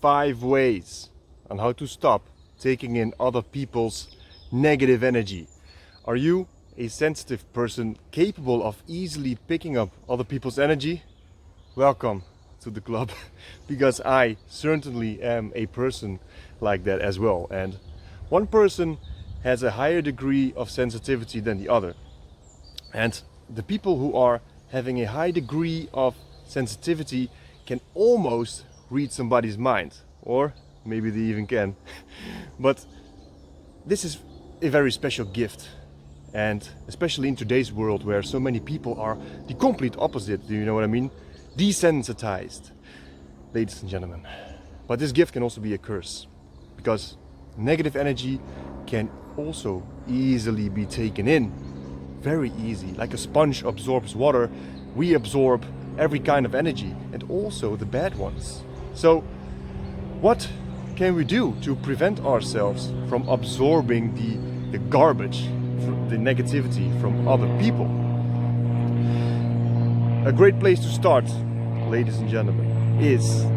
5 ways on how to stop taking in other people's negative energy. Are you a sensitive person capable of easily picking up other people's energy? Welcome to the club, because I certainly am a person like that as well. And one person has a higher degree of sensitivity than the other. And the people who are having a high degree of sensitivity can almost read somebody's mind, or maybe they even can. But this is a very special gift, and especially in today's world where so many people are the complete opposite, do you know what I mean? Desensitized, ladies and gentlemen. But this gift can also be a curse, because negative energy can also easily be taken in. Very easy. Like a sponge absorbs water, we absorb every kind of energy, and also the bad ones. So what can we do to prevent ourselves from absorbing the garbage, the negativity from other people? A great place to start, ladies and gentlemen, is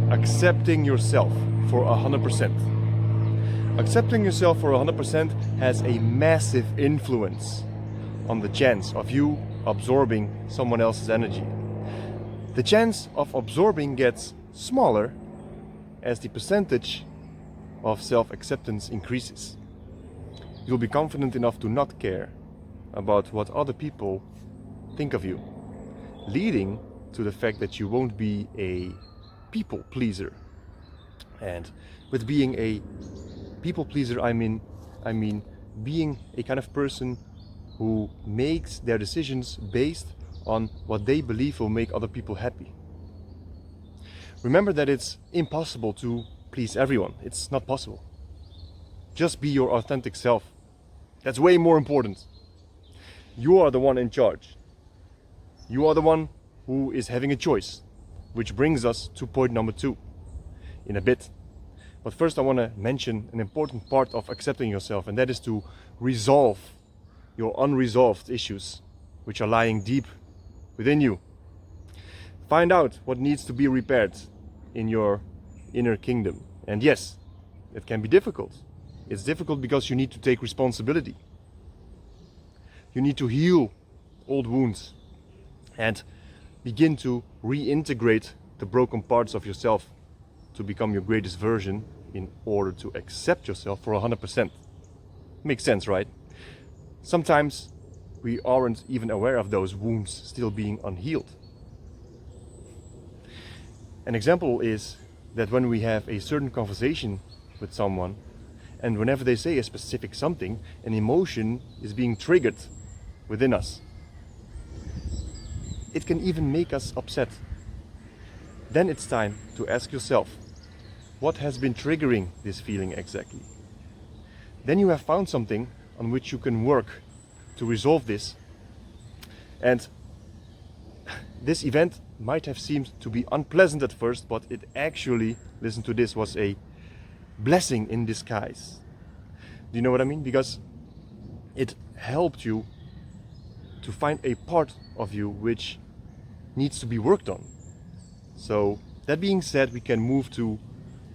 accepting yourself for 100%. Accepting yourself for 100% has a massive influence on the chance of you absorbing someone else's energy. The chance of absorbing gets smaller as the percentage of self-acceptance increases. You'll be confident enough to not care about what other people think of you, leading to the fact that you won't be a people pleaser. And with being a people pleaser, I mean being a kind of person who makes their decisions based on what they believe will make other people happy. Remember that it's impossible to please everyone. It's not possible. Just be your authentic self. That's way more important. You are the one in charge. You are the one who is having a choice, which brings us to point number 2 in a bit. But first I want to mention an important part of accepting yourself, and that is to resolve your unresolved issues, which are lying deep within you. Find out what needs to be repaired in your inner kingdom. And yes, it can be difficult. It's difficult because you need to take responsibility. You need to heal old wounds and begin to reintegrate the broken parts of yourself to become your greatest version in order to accept yourself for 100%. Makes sense, right? Sometimes we aren't even aware of those wounds still being unhealed. An example is that when we have a certain conversation with someone, and whenever they say a specific something, an emotion is being triggered within us. It can even make us upset. Then it's time to ask yourself, what has been triggering this feeling exactly? Then you have found something on which you can work to resolve this. And this event might have seemed to be unpleasant at first, but it actually, listen to this, was a blessing in disguise. Do you know what I mean? Because it helped you to find a part of you which needs to be worked on. So that being said, we can move to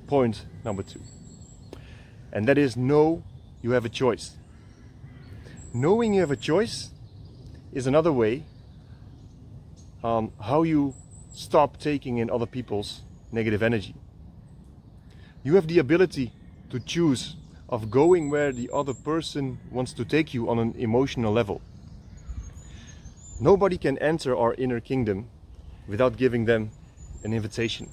point number 2. And that is, know you have a choice. Knowing you have a choice is another way how you stop taking in other people's negative energy. You have the ability to choose of going where the other person wants to take you on an emotional level. Nobody can enter our inner kingdom without giving them an invitation.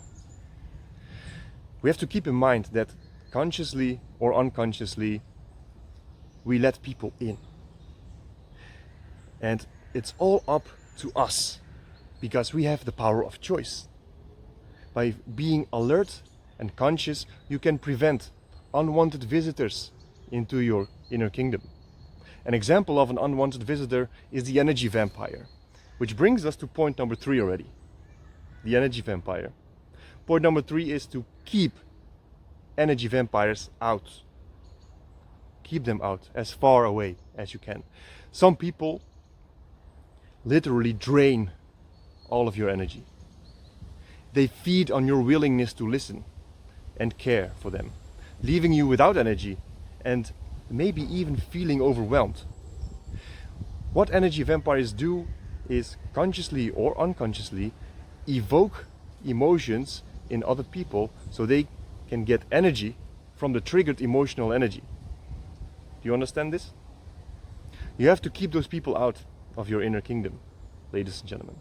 We have to keep in mind that consciously or unconsciously we let people in. And it's all up to us, because we have the power of choice. By being alert and conscious, you can prevent unwanted visitors into your inner kingdom. An example of an unwanted visitor is the energy vampire, which brings us to point number 3 already. The energy vampire. Point number 3 is to keep energy vampires out. Keep them out as far away as you can. Some people literally drain all of your energy. They feed on your willingness to listen, and care for them, leaving you without energy and maybe even feeling overwhelmed. What energy vampires do is consciously or unconsciously evoke emotions in other people so they can get energy from the triggered emotional energy. Do you understand this? You have to keep those people out of your inner kingdom, ladies and gentlemen.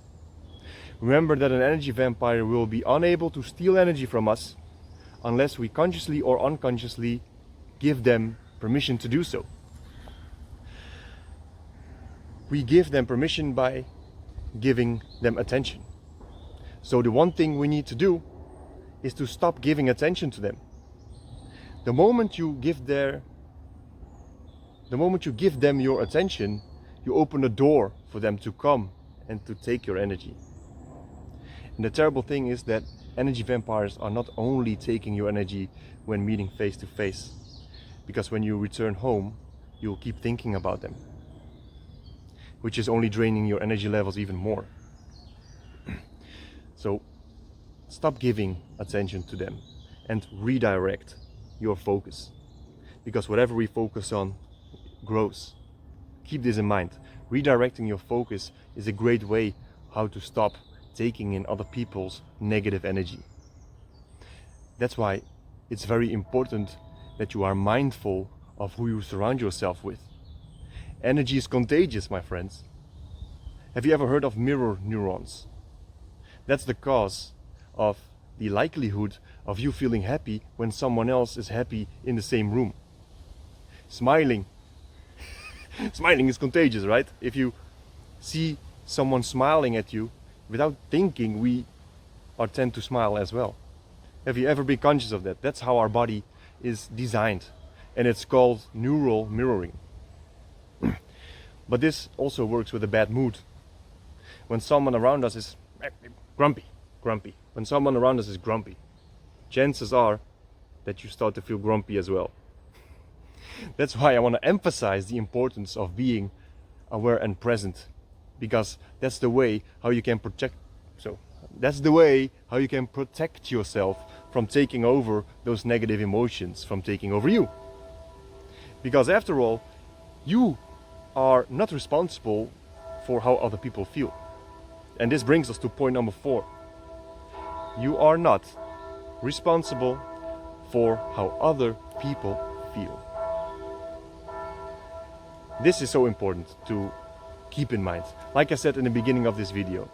Remember that an energy vampire will be unable to steal energy from us unless we consciously or unconsciously give them permission to do so. We give them permission by giving them attention. So the one thing we need to do is to stop giving attention to them. The moment you give them your attention, you open a door for them to come and to take your energy. And the terrible thing is that energy vampires are not only taking your energy when meeting face to face, because when you return home, you'll keep thinking about them, which is only draining your energy levels even more. So stop giving attention to them and redirect your focus, because whatever we focus on grows. Keep this in mind. Redirecting your focus is a great way how to stop taking in other people's negative energy. That's why it's very important that you are mindful of who you surround yourself with. Energy is contagious, my friends. Have you ever heard of mirror neurons? That's the cause of the likelihood of you feeling happy when someone else is happy in the same room. Smiling. Smiling is contagious, right? If you see someone smiling at you, without thinking, we tend to smile as well. Have you ever been conscious of that? That's how our body is designed, and it's called neural mirroring. But this also works with a bad mood. When someone around us is grumpy, when someone around us is grumpy, chances are that you start to feel grumpy as well. That's why I want to emphasize the importance of being aware and present, because that's the way how you can protect yourself from taking over those negative emotions, from taking over you. Because after all, you are not responsible for how other people feel. And this brings us to point number 4. You are not responsible for how other people feel. This is so important to keep in mind. Like I said in the beginning of this video,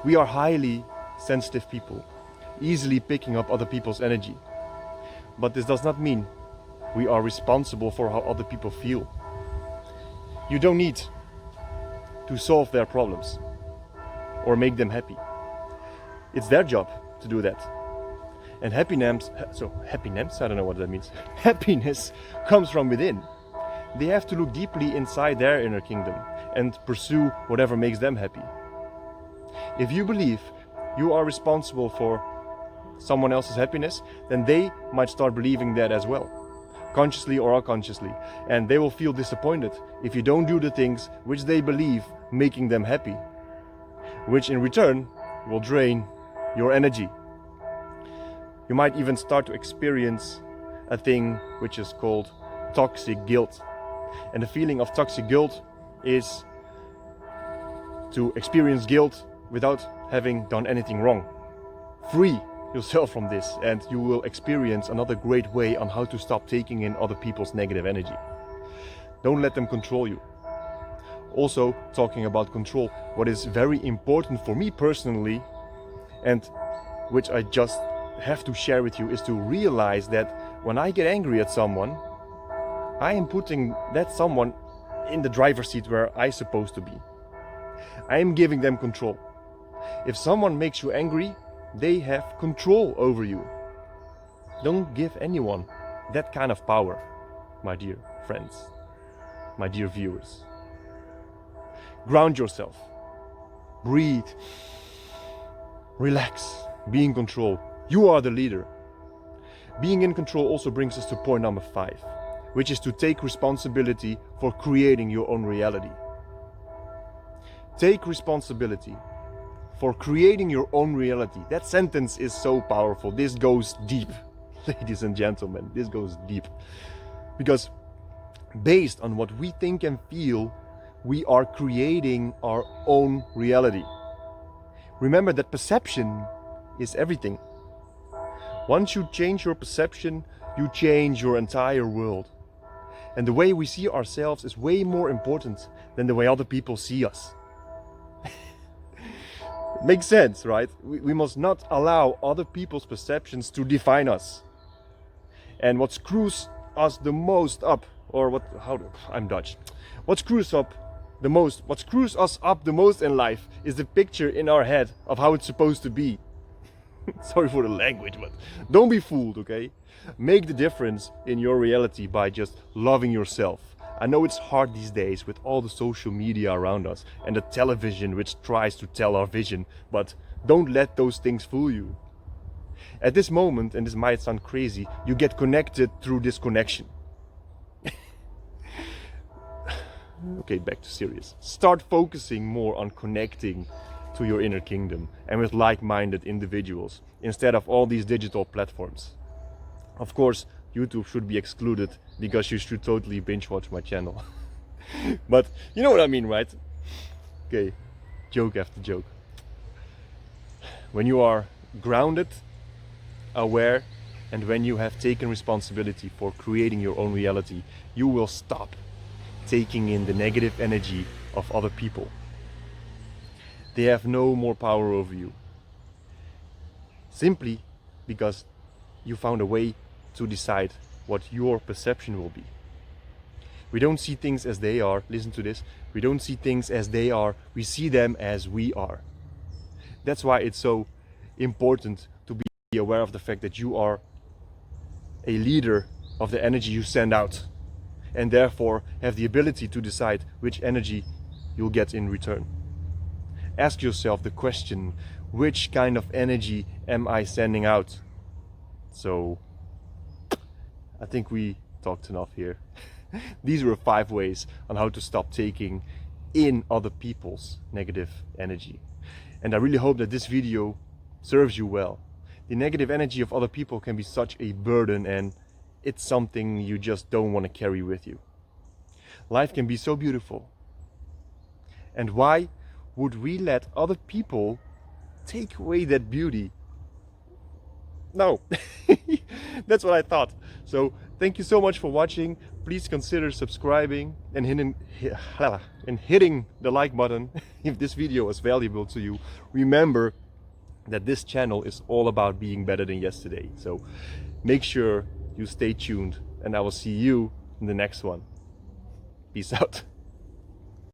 we are highly sensitive people, easily picking up other people's energy. But this does not mean we are responsible for how other people feel. You don't need to solve their problems or make them happy. It's their job to do that. And happiness, I don't know what that means. Happiness comes from within. They have to look deeply inside their inner kingdom and pursue whatever makes them happy. If you believe you are responsible for someone else's happiness, then they might start believing that as well, consciously or unconsciously, and they will feel disappointed if you don't do the things which they believe making them happy, which in return will drain your energy. You might even start to experience a thing which is called toxic guilt. And the feeling of toxic guilt is to experience guilt without having done anything wrong. Free yourself from this, and you will experience another great way on how to stop taking in other people's negative energy. Don't let them control you. Also, talking about control, what is very important for me personally, and which I just have to share with you, is to realize that when I get angry at someone, I am putting that someone in the driver's seat where I'm supposed to be. I am giving them control. If someone makes you angry, they have control over you. Don't give anyone that kind of power, my dear friends, my dear viewers. Ground yourself. Breathe. Relax. Be in control. You are the leader. Being in control also brings us to point number 5, which is to take responsibility for creating your own reality. Take responsibility for creating your own reality. That sentence is so powerful. This goes deep. ladies and gentlemen, this goes deep. Because based on what we think and feel, we are creating our own reality. Remember that perception is everything. Once you change your perception, you change your entire world. And the way we see ourselves is way more important than the way other people see us. Makes sense, right? We must not allow other people's perceptions to define us. And what screws us the most up, I'm Dutch. What screws us up the most in life is the picture in our head of how it's supposed to be. Sorry for the language, but don't be fooled, okay? Make the difference in your reality by just loving yourself. I know it's hard these days with all the social media around us and the television which tries to tell our vision, but don't let those things fool you. At this moment, and this might sound crazy, you get connected through disconnection. Okay, back to serious. Start focusing more on connecting to your inner kingdom and with like-minded individuals instead of all these digital platforms. Of course, YouTube should be excluded because you should totally binge watch my channel. But you know what I mean, right? Okay, joke after joke. When you are grounded, aware, and when you have taken responsibility for creating your own reality, you will stop taking in the negative energy of other people. They have no more power over you. Simply because you found a way to decide what your perception will be. We don't see things as they are. Listen to this. We don't see things as they are. We see them as we are. That's why it's so important to be aware of the fact that you are a leader of the energy you send out, and therefore have the ability to decide which energy you'll get in return. Ask yourself the question, which kind of energy am I sending out? So, I think we talked enough here. These were 5 ways on how to stop taking in other people's negative energy. And I really hope that this video serves you well. The negative energy of other people can be such a burden, and it's something you just don't want to carry with you. Life can be so beautiful. And why would we let other people take away that beauty? No. That's what I thought. So thank you so much for watching. Please consider subscribing and hitting the like button if this video was valuable to you. Remember that this channel is all about being better than yesterday. So make sure you stay tuned, and I will see you in the next one. Peace out.